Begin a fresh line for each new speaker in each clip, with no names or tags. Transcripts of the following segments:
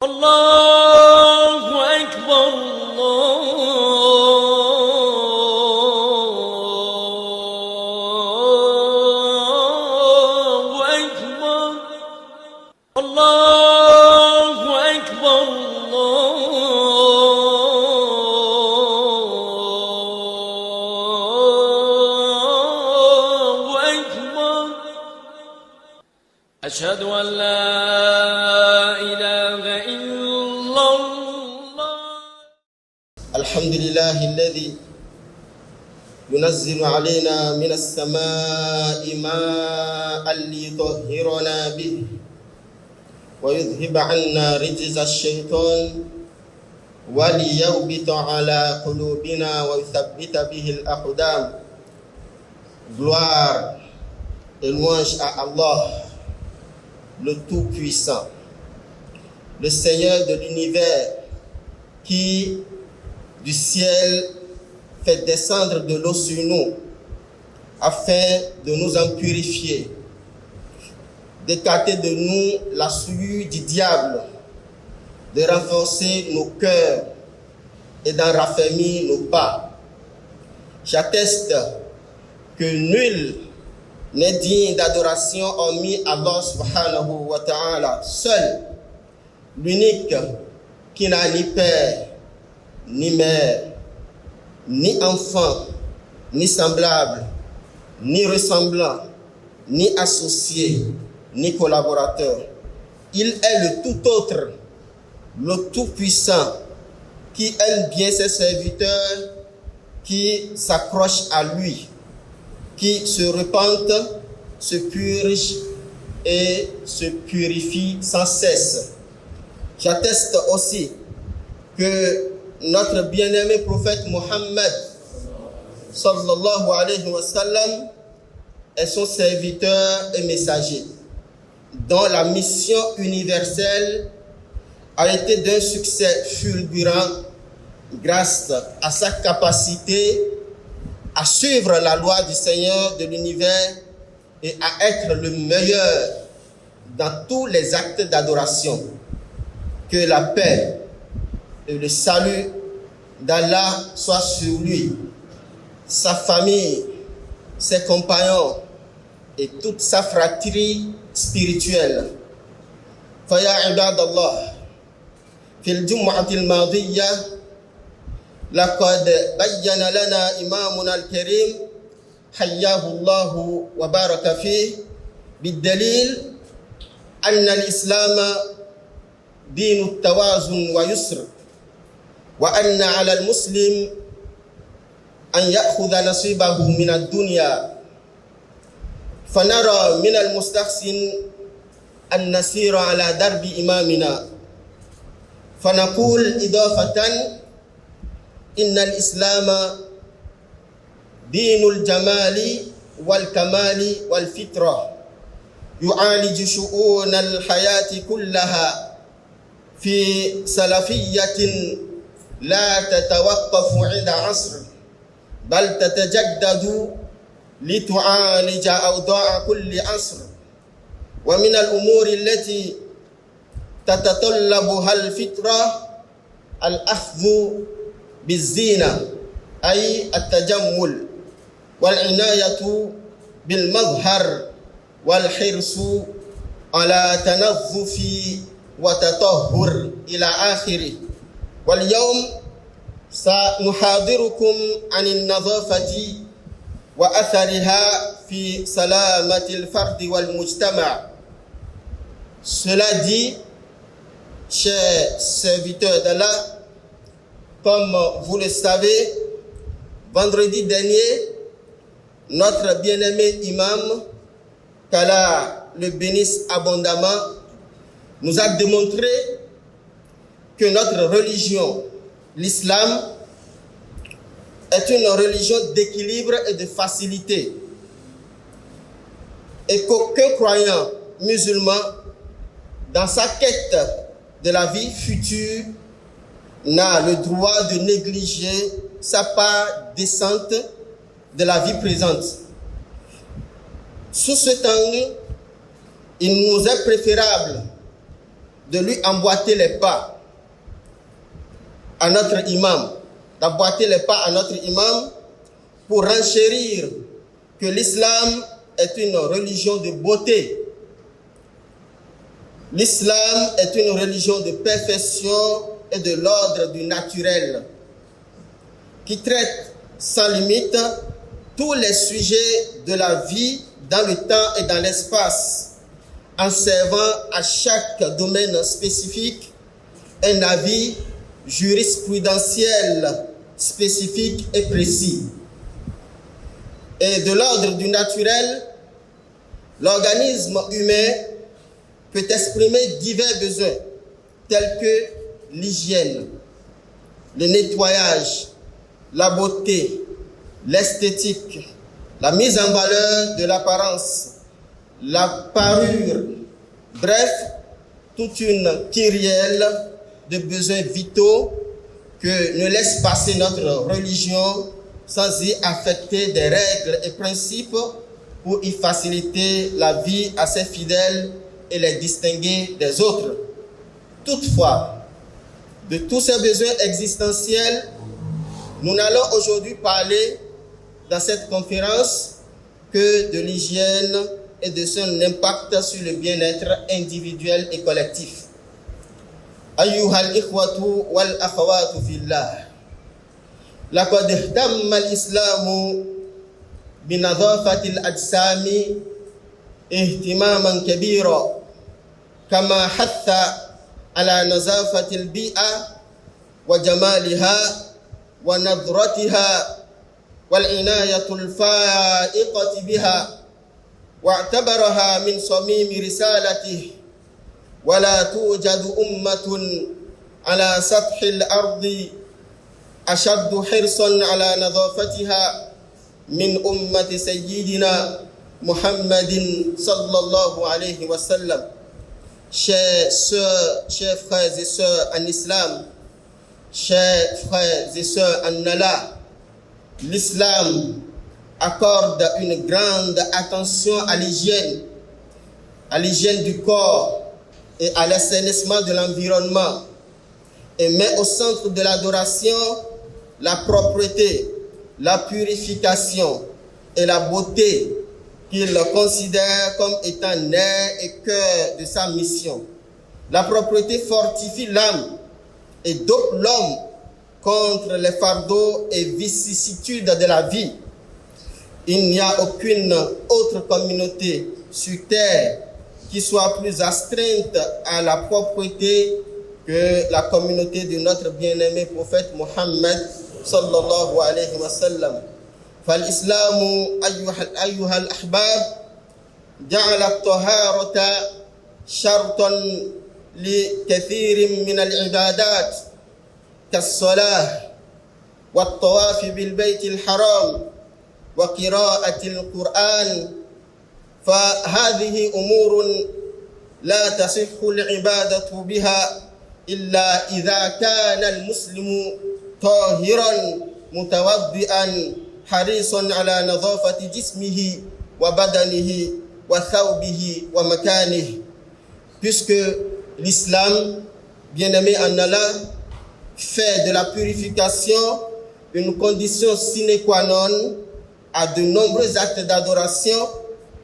الله أكبر الله أكبر الله أكبر الله أكبر أشهد أن لا
الحمد لله الذي ينزل علينا من السماء ماء ليطهرنا به ويذهب عنا رجز الشيطان وليربط على قلوبنا ويثبت به الأقدام. Gloire et louange à Allah, le Tout-Puissant, le Seigneur de l'univers, qui du ciel fait descendre de l'eau sur nous afin de nous en purifier, d'écarter de nous la souillure du diable, de renforcer nos cœurs et d'en raffermir nos pas. J'atteste que nul n'est digne d'adoration hormis Allah subhanahu wa ta'ala, seul, l'unique, qui n'a ni père, ni mère, ni enfant, ni semblable, ni ressemblant, ni associé, ni collaborateur. Il est le tout autre, le tout-puissant, qui aime bien ses serviteurs, qui s'accrochent à lui, qui se repentent, se purgent et se purifient sans cesse. J'atteste aussi que notre bien-aimé prophète Mohammed sallallahu alayhi wa sallam est son serviteur et messager, dont la mission universelle a été d'un succès fulgurant grâce à sa capacité à suivre la loi du Seigneur de l'univers et à être le meilleur dans tous les actes d'adoration. Que la paix et le salut d'Allah soient sur lui, sa famille, ses compagnons et toute sa fratrie spirituelle. Faya ibadallah, fil jum'atil madiyya, laqad bayyana lana imamuna al-karim, hayyahu Allahu wa baraka fih, bid-dalil anna al-islam دين التوازن ويسر وأن على المسلم أن يأخذ نصيبه من الدنيا فنرى من المستحسن أن نسير على درب إمامنا فنقول إضافة إن الإسلام دين الجمال والكمال والفطرة يعالج شؤون الحياة كلها في سلفية لا تتوقف عند عصر بل تتجدد لتعالج أوضاع كل عصر. ومن الأمور التي تتطلبها الفطرة الأخذ بالزينة أي التجمل والعناية بالمظهر والحرص على تنظف وتطهر إلى آخره. واليوم سنحاضركم عن النظافة وأثرها في سلامة الفرد والمجتمع. Cela dit, chers serviteurs d'Allah, comme vous le savez, vendredi dernier, notre bien-aimé imam, qu'Allah le bénisse abondamment, nous a démontré que notre religion, l'islam, est une religion d'équilibre et de facilité, et qu'aucun croyant musulman, dans sa quête de la vie future, n'a le droit de négliger sa part décente de la vie présente. Sous cet angle, il nous est préférable de lui emboîter les pas à notre imam, d'emboîter les pas à notre imam pour renchérir que l'islam est une religion de beauté. L'islam est une religion de perfection et de l'ordre du naturel, qui traite sans limite tous les sujets de la vie dans le temps et dans l'espace, en servant à chaque domaine spécifique un avis jurisprudentiel spécifique et précis. Et de l'ordre du naturel, l'organisme humain peut exprimer divers besoins tels que l'hygiène, le nettoyage, la beauté, l'esthétique, la mise en valeur de l'apparence, la parure, bref, toute une kyrielle de besoins vitaux que ne laisse passer notre religion sans y affecter des règles et principes pour y faciliter la vie à ses fidèles et les distinguer des autres. Toutefois, de tous ces besoins existentiels, nous n'allons aujourd'hui parler dans cette conférence que de l'hygiène et de son impact sur le bien-être individuel et collectif. أيها الإخوة والأخوات في الله، لقد اهتم الإسلام بنظافة الأجسام اهتماما كبيرا، كما حث على نظافة البيئة وجمالها ونضرتها والعناية الفائقة بها، واعتبرها من صميم رسالته. ولا توجد أمة على سطح الأرض أشد حرصا على نظافتها من أمة سيدنا محمد صلى الله عليه وسلم. Chers frères et sœurs en islam, chers frères et sœurs en Allah, l'islam accorde une grande attention à l'hygiène du corps et à l'assainissement de l'environnement, et met au centre de l'adoration la propreté, la purification et la beauté qu'il considère comme étant nerf et cœur de sa mission. La propreté fortifie l'âme et dope l'homme contre les fardeaux et vicissitudes de la vie. Il n'y a aucune autre communauté sur terre qui soit plus astreinte à la propreté que la communauté de notre bien-aimé prophète Mohammed sallallahu alayhi wa sallam. فالإسلام أيها الأحباب جعل الطهارة شرطا لكثير من العبادات كالصلاة والطواف بالبيت الحرام وقراءة القرآن، فهذه أمور لا تصح العبادة بها إلا إذا كان المسلم طاهرا متوضئا حريصا على نظافة جسمه وبدنه وثوبه ومكانه. Puisque l'islam, bien-aimé en Allah, fait de la purification une condition sine qua non à de nombreux actes d'adoration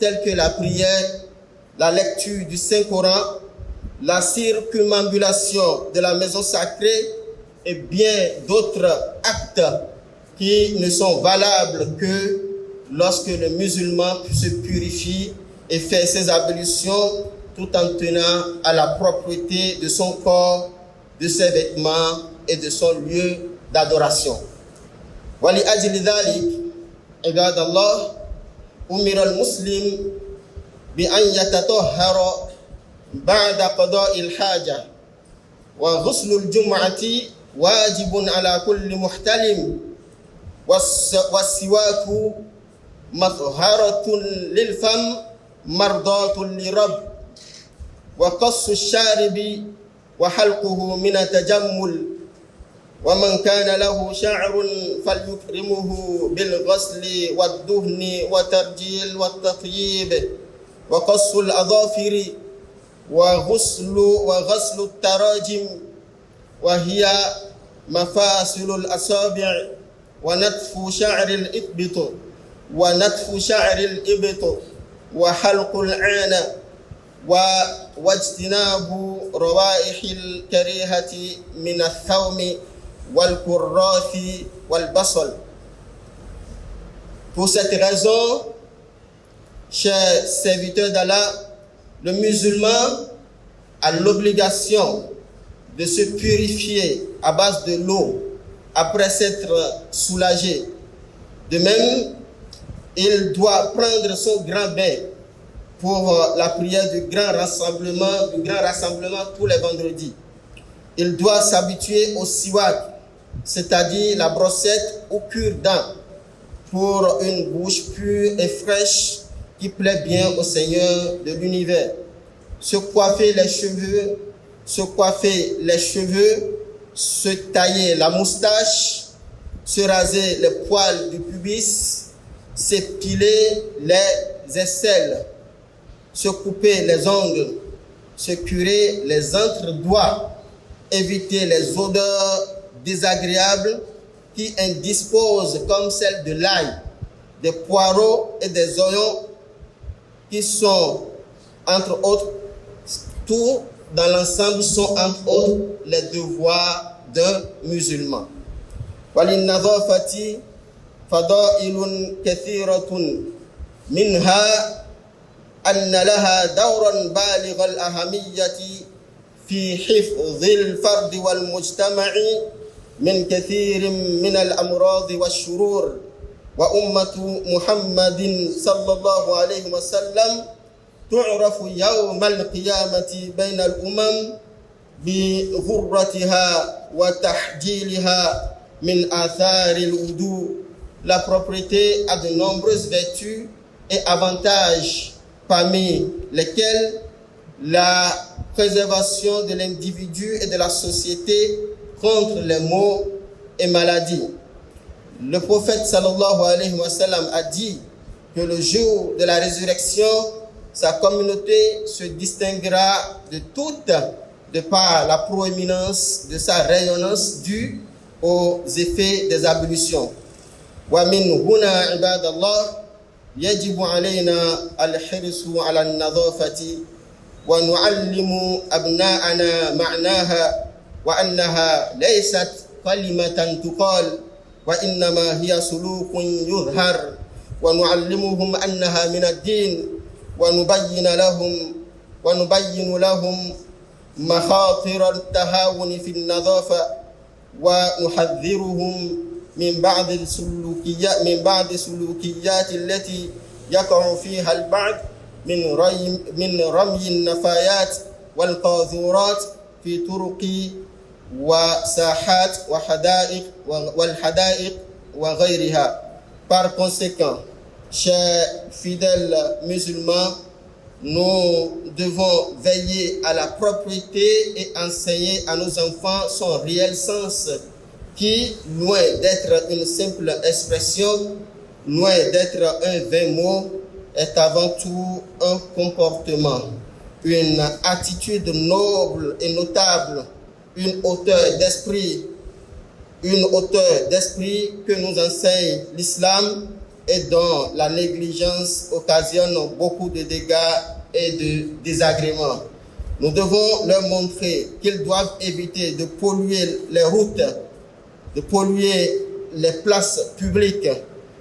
tels que la prière, la lecture du Saint-Coran, la circumambulation de la maison sacrée et bien d'autres actes qui ne sont valables que lorsque le musulman se purifie et fait ses ablutions tout en tenant à la propreté de son corps, de ses vêtements et de son lieu d'adoration. ولأجل ذلك عباد الله أمر المسلم بأن يتطهر بعد قضاء الحاجة، وغسل الجمعة واجب على كل محتلم، والسواك مطهرة للفم مرضاة لرب، وقص الشارب وحلقه من التجمل، ومن كان له شعر فليكرمه بالغسل والدهن والترجيل والتطيب، وقص الأظافر وغسل التراجم وهي مفاصل الأصابع ونتف شعر الإبط وحلق العانة واجتناب روائح الكريهة من الثوم والكراث والبصل. Pour cette raison, chers serviteurs d'Allah, le musulman a l'obligation de se purifier à base de l'eau après s'être soulagé. De même, il doit prendre son grand bain pour la prière du grand rassemblement tous les vendredis. Il doit s'habituer au siwak, c'est-à-dire la brossette ou cure-dent, pour une bouche pure et fraîche qui plaît bien au Seigneur de l'univers. Se coiffer les cheveux, se tailler la moustache, se raser les poils du pubis, s'épiler les aisselles, se couper les ongles, se curer les entre-doigts, éviter les odeurs désagréables qui indisposent comme celle de l'ail, des poireaux et des oignons qui sont, entre autres, tout dans l'ensemble sont entre autres les devoirs d'un musulman. وَلِلنَّظَافَةِ فَضَائِلٌ كَثِيرَةٌ مِنْهَا أَنَّ لَهَا دَوْرًا بَالِغَ الْأَهَمِيَّةِ في حفظ الفرد والمجتمع من كثير من الأمراض والشرور وأمة محمد صلى الله عليه وسلم تعرف يوم القيامة بين الأمم بغرتها وتحجيلها من آثار الوضوء. La propriété a de nombreuses vertus et avantages, parmi lesquels la préservation de l'individu et de la société contre les maux et maladies. Le prophète sallallahu alayhi wa sallam a dit que le jour de la résurrection, sa communauté se distinguera de toutes de par la proéminence de sa rayonnance due aux effets des ablutions. ومن هنا عباد الله يجب علينا الحرص على النظافة ونعلم أبناءنا معناها وأنها ليست كلمة تقال وإنما هي سلوك يظهر ونعلمهم أنها من الدين ونبين لهم مخاطر التهاون في النظافة ونحذرهم من بعض السلوكيات التي يقع فيها البعض من رمي النفايات والقاذورات في طرق وساحات والحدائق وغيرها. Par conséquent, chers fidèles musulmans, nous devons veiller à la propriété et enseigner à nos enfants son réel sens qui, loin d'être une simple expression, loin d'être un vain mot, est avant tout un comportement, une attitude noble et notable, une hauteur d'esprit que nous enseigne l'islam et dont la négligence occasionne beaucoup de dégâts et de désagréments. Nous devons leur montrer qu'ils doivent éviter de polluer les routes, de polluer les places publiques,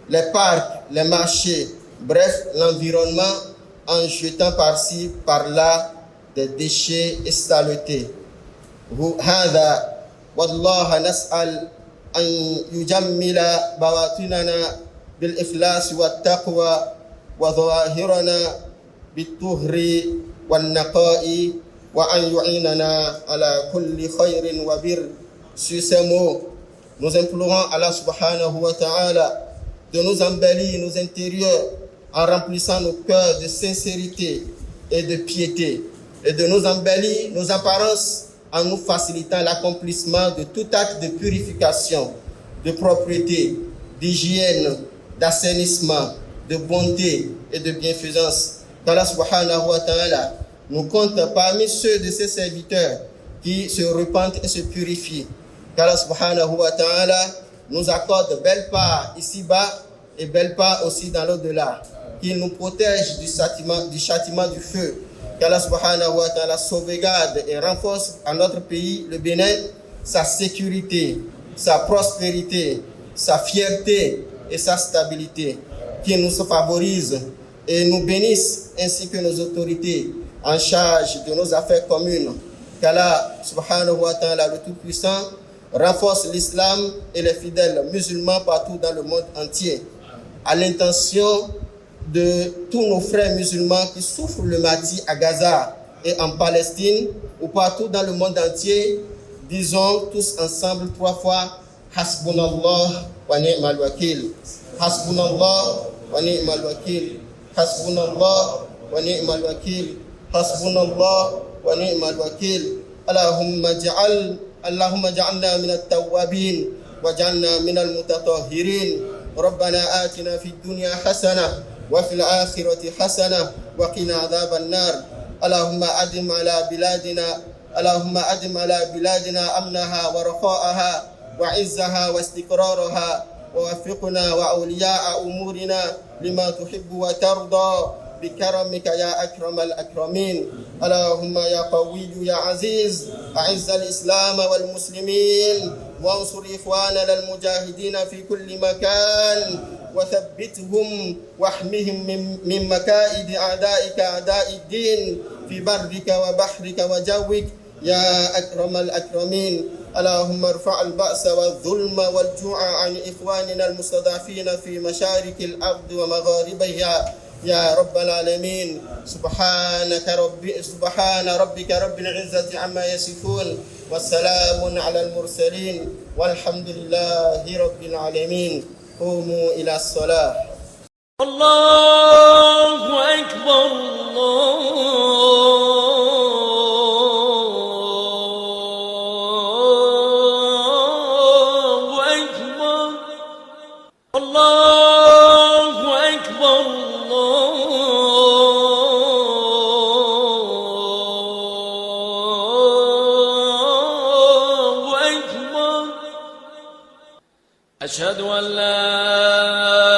les parcs, les marchés, bref, l'environnement, en jetant par-ci, par-là des déchets et saletés. هذا والله نسأل أن يجمل بواطننا بالإخلاص والتقوى وظواهرنا بالطهر والنقاء وأن يعيننا على كل خير وبر. Sur ces mots, nous implorons Allah subhanahu wa ta'ala de nous embellir nos intérieurs en remplissant nos cœurs de sincérité et de piété, et de nous embellir nos apparences en nous facilitant l'accomplissement de tout acte de purification, de propreté, d'hygiène, d'assainissement, de bonté et de bienfaisance. Qu'Allah subhanahu wa ta'ala nous compte parmi ceux de ses serviteurs qui se repentent et se purifient. Qu'Allah subhanahu wa ta'ala nous accorde belle part ici-bas et belle part aussi dans l'au-delà. Qu'il nous protège du châtiment du feu. Qu'Allah subhanahu wa ta'ala sauvegarde et renforce à notre pays, le Bénin, sa sécurité, sa prospérité, sa fierté et sa stabilité. Qu'il nous favorise et nous bénisse ainsi que nos autorités en charge de nos affaires communes. Qu'Allah subhanahu wa ta'ala, le Tout-Puissant, renforce l'islam et les fidèles musulmans partout dans le monde entier. À l'intention de tous nos frères musulmans qui souffrent le martyre à Gaza et en Palestine ou partout dans le monde entier, disons tous ensemble 3 fois Hasbunallah wa ni'mal wakil. Hasbunallah wa ni'mal wakil. Hasbunallah wa ni'mal wakil. Hasbunallah wa ni'mal wakil. اللهم اجعلنا من التوابين واجعلنا من المتطهرين. ربنا آتنا في الدنيا حسنة وفي الآخرة حسنة وقنا عذاب النار. اللهم أدم على بلادنا أمنها ورخاءها وعزها واستقرارها ووفقنا وأولياء أمورنا لما تحب وترضى بكرمك يا أكرم الأكرمين. اللهم يا قوي يا عزيز أعز الإسلام والمسلمين وانصر إخواننا المجاهدين في كل مكان وثبتهم واحمهم من مكائد أعدائك أعداء الدين في برك وبحرك وجوك يا أكرم الأكرمين. اللهم ارفع البأس والظلم والجوع عن إخواننا المستضعفين في مشارق الأرض ومغاربها يا رب العالمين. سبحان ربك رب العزة عما يصفون والسلام على المرسلين والحمد لله رب العالمين. قوموا إلى الصلاة.
الله أكبر الله أكبر الله أكبر الله أكبر. أشهد أن لا